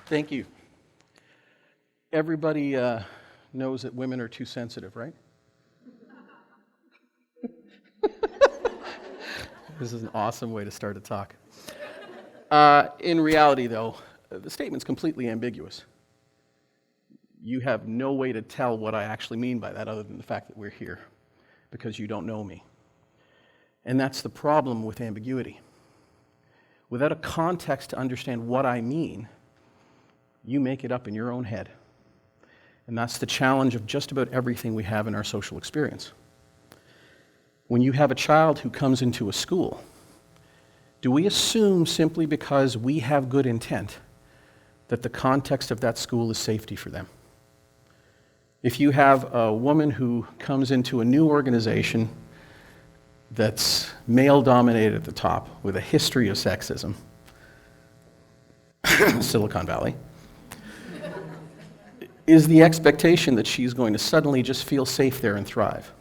Thank you. Everybody knows that women are too sensitive, right? This is an awesome way to start a talk. In reality, though, the statement's completely ambiguous. You have no way to tell what I actually mean by that other than the fact that we're here, because you don't know me. And that's the problem with ambiguity. Without a context to understand what I mean, you make it up in your own head. And that's the challenge of just about everything we have in our social experience. When you have a child who comes into a school, do we assume simply because we have good intent that the context of that school is safety for them? If you have a woman who comes into a new organization that's male-dominated at the top with a history of sexism, Silicon Valley, is the expectation that she's going to suddenly just feel safe there and thrive?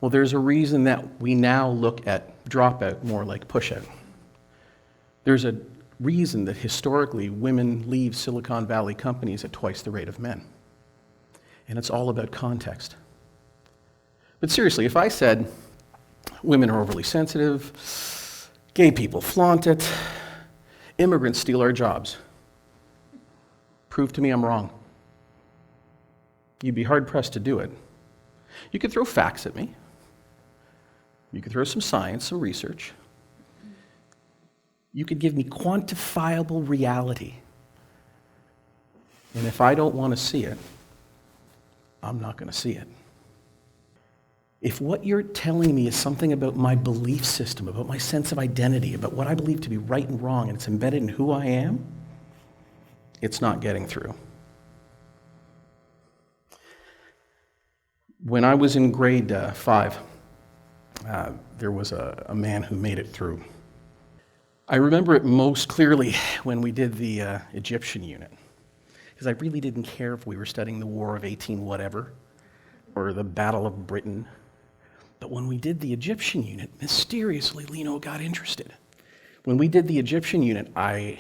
Well, there's a reason that we now look at dropout more like pushout. There's a reason that historically women leave Silicon Valley companies at twice the rate of men. And it's all about context. But seriously, if I said women are overly sensitive, gay people flaunt it, immigrants steal our jobs, prove to me I'm wrong. You'd be hard-pressed to do it. You could throw facts at me. You could throw some science, some research. You could give me quantifiable reality. And if I don't want to see it, I'm not going to see it. If what you're telling me is something about my belief system, about my sense of identity, about what I believe to be right and wrong, and it's embedded in who I am, it's not getting through. When I was in grade 5, there was a man who made it through. I remember it most clearly when we did the Egyptian unit, because I really didn't care if we were studying the War of 18 whatever, or the Battle of Britain. But when we did the Egyptian unit, mysteriously Leeno got interested. When we did the Egyptian unit, I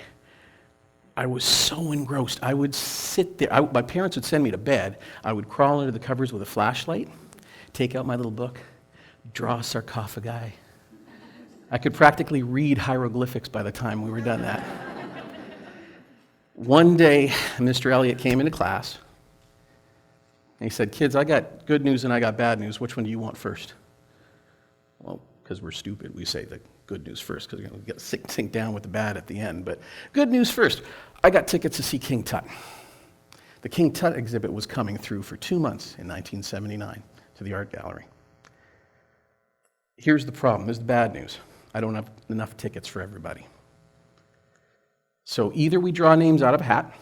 was so engrossed. I would sit there. My parents would send me to bed. I would crawl under the covers with a flashlight, take out my little book, draw a sarcophagi. I could practically read hieroglyphics by the time we were done that. One day, Mr. Elliott came into class, and he said, "Kids, I got good news and I got bad news. Which one do you want first?" Well, because we're stupid, we say the good news first, because we get to sink down with the bad at the end. But good news first. I got tickets to see King Tut. The King Tut exhibit was coming through for 2 months in 1979 to the art gallery. Here's the problem. Here's the bad news. I don't have enough tickets for everybody. So either we draw names out of a hat,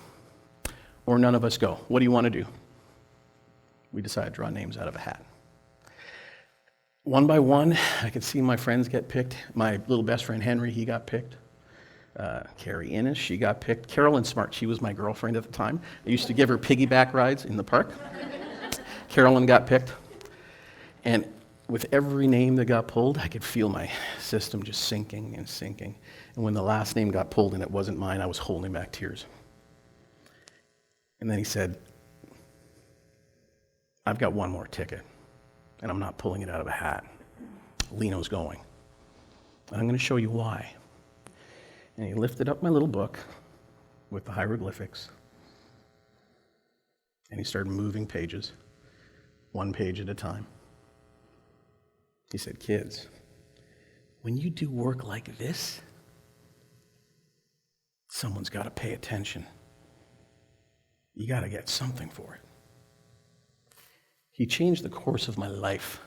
or none of us go. What do you want to do? We decided to draw names out of a hat. One by one, I could see my friends get picked. My little best friend Henry, he got picked. Carrie Innes, she got picked. Carolyn Smart, she was my girlfriend at the time. I used to give her piggyback rides in the park. Carolyn got picked. And with every name that got pulled, I could feel my system just sinking and sinking. And when the last name got pulled and it wasn't mine, I was holding back tears. And then he said, "I've got one more ticket, and I'm not pulling it out of a hat. Leeno's going. And I'm going to show you why." And he lifted up my little book with the hieroglyphics, and he started moving pages, one page at a time. He said, "Kids, when you do work like this, someone's got to pay attention. You got to get something for it." He changed the course of my life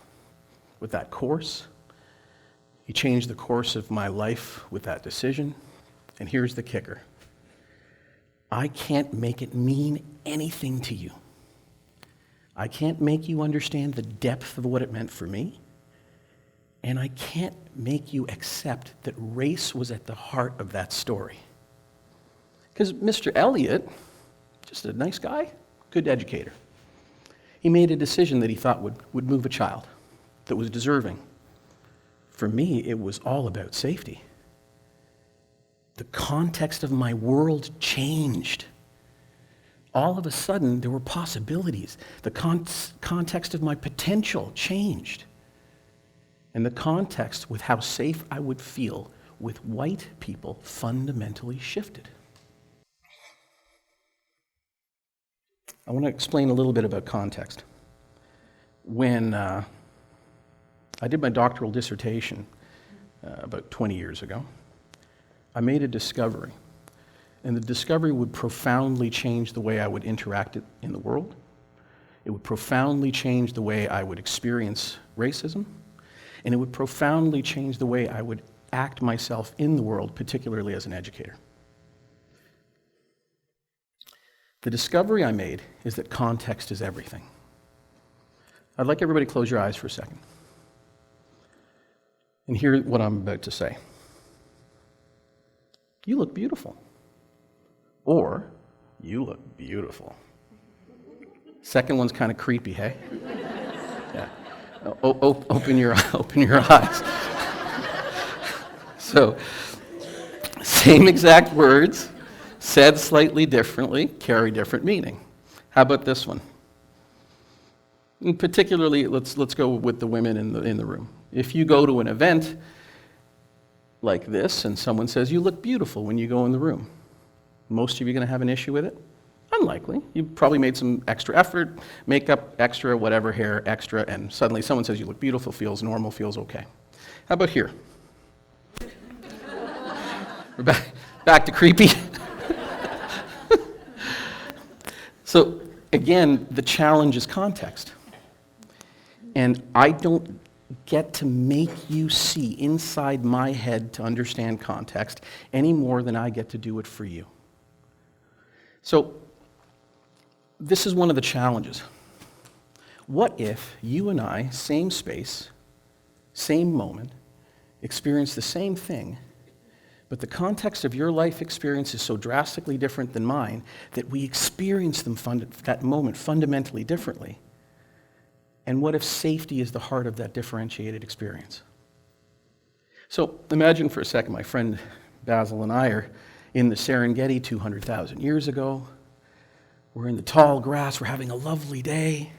with that course. He changed the course of my life with that decision. And here's the kicker. I can't make it mean anything to you. I can't make you understand the depth of what it meant for me. And I can't make you accept that race was at the heart of that story. Because Mr. Elliott, just a nice guy, good educator. He made a decision that he thought would move a child that was deserving. For me, it was all about safety. The context of my world changed all of a sudden there were possibilities. The context of my potential changed. And the context with how safe I would feel with white people fundamentally shifted. I want to explain a little bit about context. When I did my doctoral dissertation about 20 years ago, I made a discovery. And the discovery would profoundly change the way I would interact in the world. It would profoundly change the way I would experience racism. And it would profoundly change the way I would act myself in the world, particularly as an educator. The discovery I made is that context is everything. I'd like everybody to close your eyes for a second and hear what I'm about to say. You look beautiful. Or, you look beautiful. Second one's kind of creepy, hey? Yeah. Open your eyes. So, same exact words, said slightly differently, carry different meaning. How about this one? And particularly, let's go with the women in the room. If you go to an event like this and someone says, you look beautiful when you go in the room, most of you going to have an issue with it? Unlikely. You probably made some extra effort, makeup extra, whatever, hair extra, and suddenly someone says you look beautiful, feels normal, feels okay. How about here? We're back to creepy. So again, the challenge is context. And I don't get to make you see inside my head to understand context any more than I get to do it for you. So, this is one of the challenges. What if you and I, same space, same moment, experience the same thing, but the context of your life experience is so drastically different than mine that we experience that moment fundamentally differently? And what if safety is the heart of that differentiated experience? So, imagine for a second my friend Basil and I are in the Serengeti 200,000 years ago. We're in the tall grass, we're having a lovely day.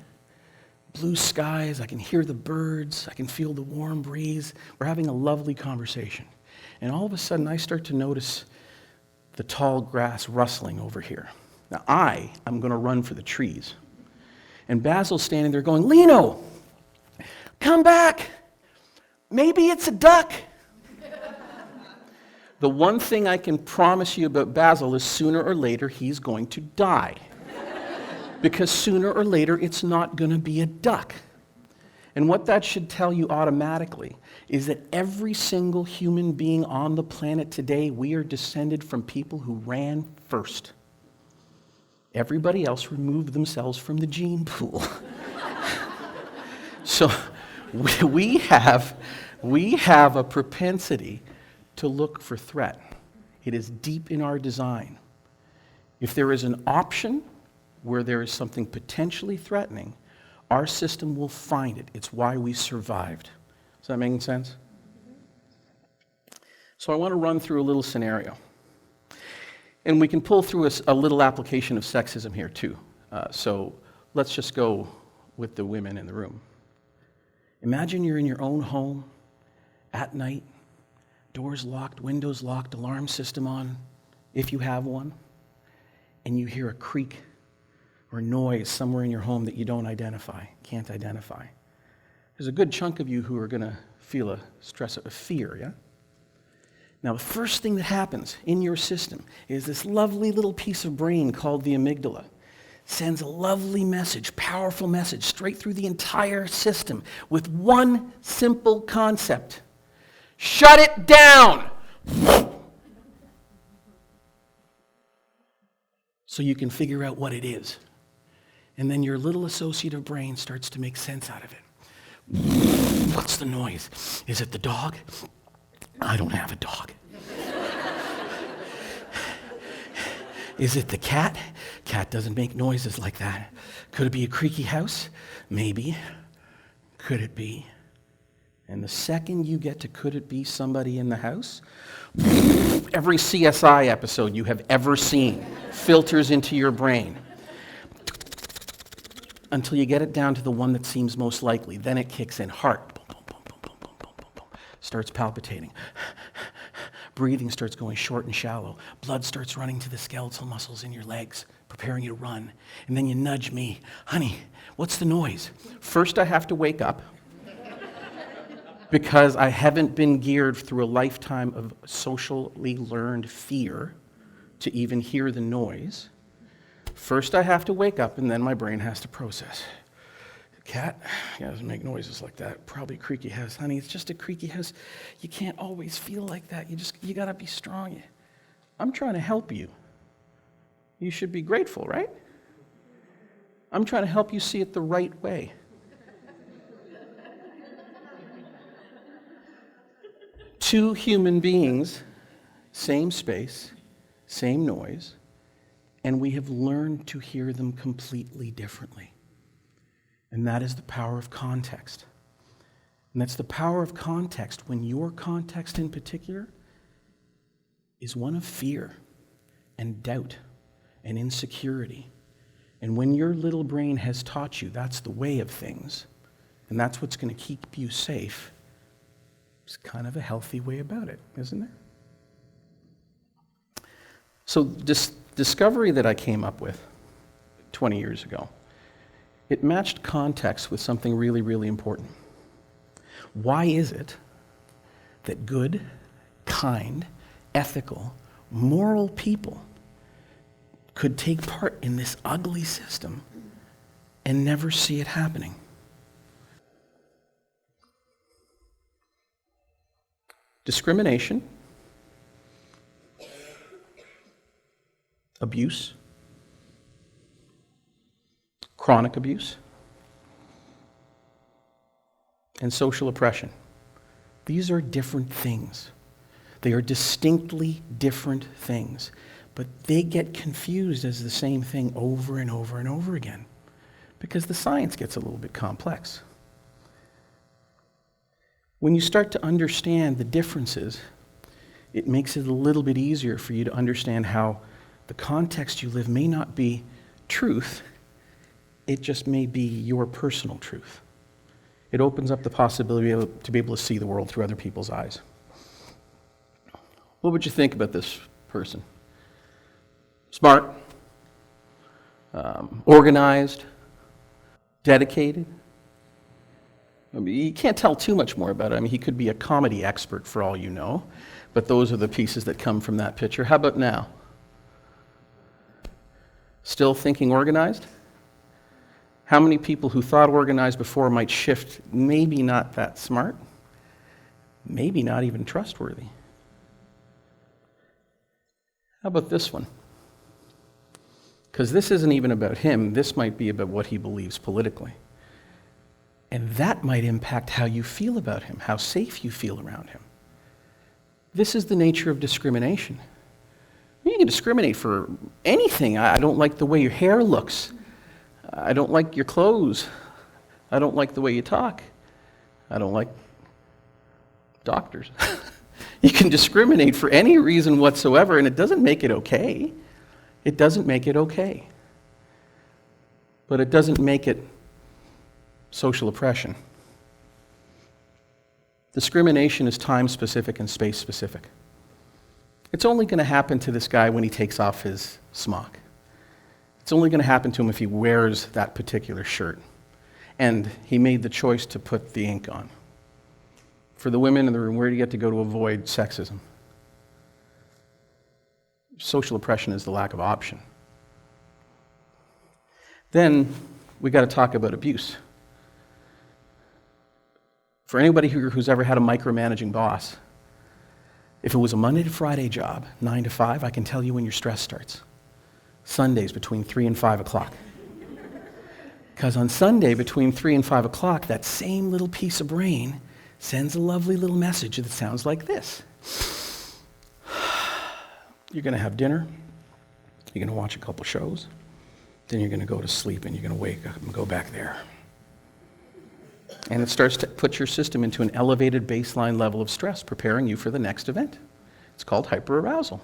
Blue skies, I can hear the birds, I can feel the warm breeze. We're having a lovely conversation. And all of a sudden I start to notice the tall grass rustling over here. Now I'm going to run for the trees. And Basil's standing there going, Leeno, come back. Maybe it's a duck. The one thing I can promise you about Basil is sooner or later he's going to die. Because sooner or later it's not going to be a duck. And what that should tell you automatically is that every single human being on the planet today, we are descended from people who ran first. Everybody else removed themselves from the gene pool. So we have a propensity to look for threat. It is deep in our design. If there is an option where there is something potentially threatening, our system will find it. It's why we survived. Is that making sense? So I want to run through a little scenario. And we can pull through a little application of sexism here too. So let's just go with the women in the room. Imagine you're in your own home at night, doors locked, windows locked, alarm system on, if you have one, and you hear a creak or noise somewhere in your home that you can't identify. There's a good chunk of you who are going to feel a stress of fear, yeah? Now, the first thing that happens in your system is this lovely little piece of brain called the amygdala sends a lovely message, powerful message, straight through the entire system with one simple concept. Shut it down! So you can figure out what it is. And then your little associative brain starts to make sense out of it. What's the noise? Is it the dog? I don't have a dog. Is it the cat? Cat doesn't make noises like that. Could it be a creaky house? Maybe. Could it be? And the second you get to could it be somebody in the house, every CSI episode you have ever seen filters into your brain. until you get it down to the one that seems most likely. Then it kicks in. Heart, boom, boom, boom, boom, boom, boom, boom, boom, boom, starts palpitating. Breathing starts going short and shallow. Blood starts running to the skeletal muscles in your legs, preparing you to run. And then you nudge me, honey, what's the noise? First I have to wake up because I haven't been geared through a lifetime of socially learned fear to even hear the noise. First I have to wake up, and then my brain has to process. Cat, yeah, doesn't make noises like that. Probably a creaky house. Honey, it's just a creaky house. You can't always feel like that. You gotta be strong. I'm trying to help you. You should be grateful, right? I'm trying to help you see it the right way. Two human beings, same space, same noise, and we have learned to hear them completely differently. And that is the power of context. And that's the power of context when your context in particular is one of fear and doubt and insecurity. And when your little brain has taught you that's the way of things, and that's what's going to keep you safe, it's kind of a healthy way about it, isn't there? So this discovery that I came up with 20 years ago, it matched context with something really, really important. Why is it that good, kind, ethical, moral people could take part in this ugly system and never see it happening? Discrimination, abuse, chronic abuse, and social oppression. These are different things. They are distinctly different things, but they get confused as the same thing over and over and over again because the science gets a little bit complex. When you start to understand the differences, it makes it a little bit easier for you to understand how the context you live may not be truth. It just may be your personal truth. It opens up the possibility to be able to see the world through other people's eyes. What would you think about this person? Smart, organized, dedicated. I mean, you can't tell too much more about it. I mean, he could be a comedy expert for all you know, but those are the pieces that come from that picture. How about now? Still thinking organized? How many people who thought organized before might shift, maybe not that smart, maybe not even trustworthy? How about this one? Because this isn't even about him, this might be about what he believes politically. And that might impact how you feel about him, how safe you feel around him. This is the nature of discrimination. You can discriminate for anything. I don't like the way your hair looks. I don't like your clothes. I don't like the way you talk. I don't like doctors. You can discriminate for any reason whatsoever, and it doesn't make it okay. It doesn't make it okay. But it doesn't make it social oppression. Discrimination is time-specific and space-specific. It's only going to happen to this guy when he takes off his smock. It's only going to happen to him if he wears that particular shirt. And he made the choice to put the ink on. For the women in the room, where do you get to go to avoid sexism? Social oppression is the lack of option. Then we got to talk about abuse. For anybody who's ever had a micromanaging boss, if it was a Monday to Friday job, 9 to 5, I can tell you when your stress starts. Sundays between 3 and 5 o'clock. Because on Sunday between 3 and 5 o'clock, that same little piece of brain sends a lovely little message that sounds like this. You're going to have dinner, you're going to watch a couple shows, then you're going to go to sleep and you're going to wake up and go back there. And it starts to put your system into an elevated baseline level of stress, preparing you for the next event. It's called hyperarousal.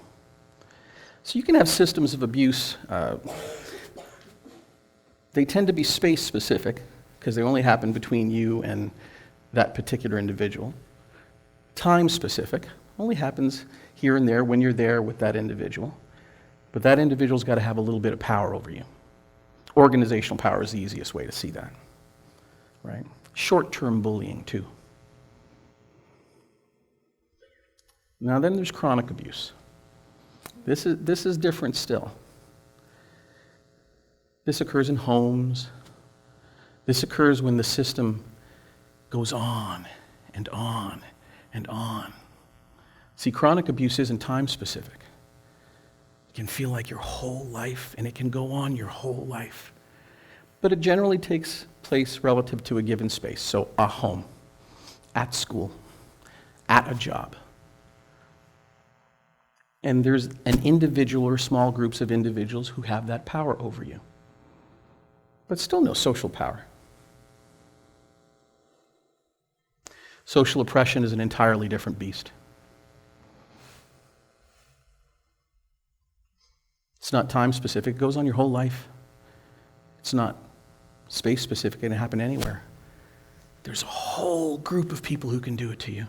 So you can have systems of abuse. They tend to be space specific because they only happen between you and that particular individual. Time specific only happens here and there when you're there with that individual. But that individual's got to have a little bit of power over you. Organizational power is the easiest way to see that, right? Short-term bullying, too. Now then there's chronic abuse. This is different still. This occurs in homes. This occurs when the system goes on and on and on. See, chronic abuse isn't time-specific. It can feel like your whole life, and it can go on your whole life. But it generally takes place relative to a given space. So a home, at school, at a job. And there's an individual or small groups of individuals who have that power over you. But still no social power. Social oppression is an entirely different beast. It's not time specific, it goes on your whole life. It's not space specific, it can happen anywhere. There's a whole group of people who can do it to you.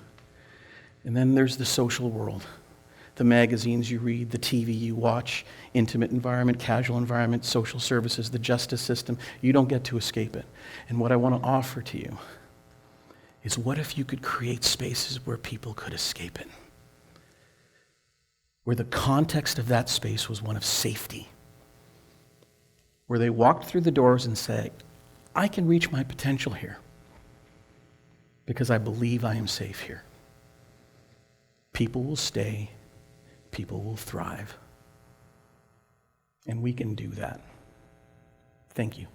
And then there's the social world. The magazines you read, the TV you watch, intimate environment, casual environment, social services, the justice system. You don't get to escape it. And what I want to offer to you is, what if you could create spaces where people could escape it? Where the context of that space was one of safety. Where they walked through the doors and say, I can reach my potential here because I believe I am safe here. People will stay. People will thrive. And we can do that. Thank you.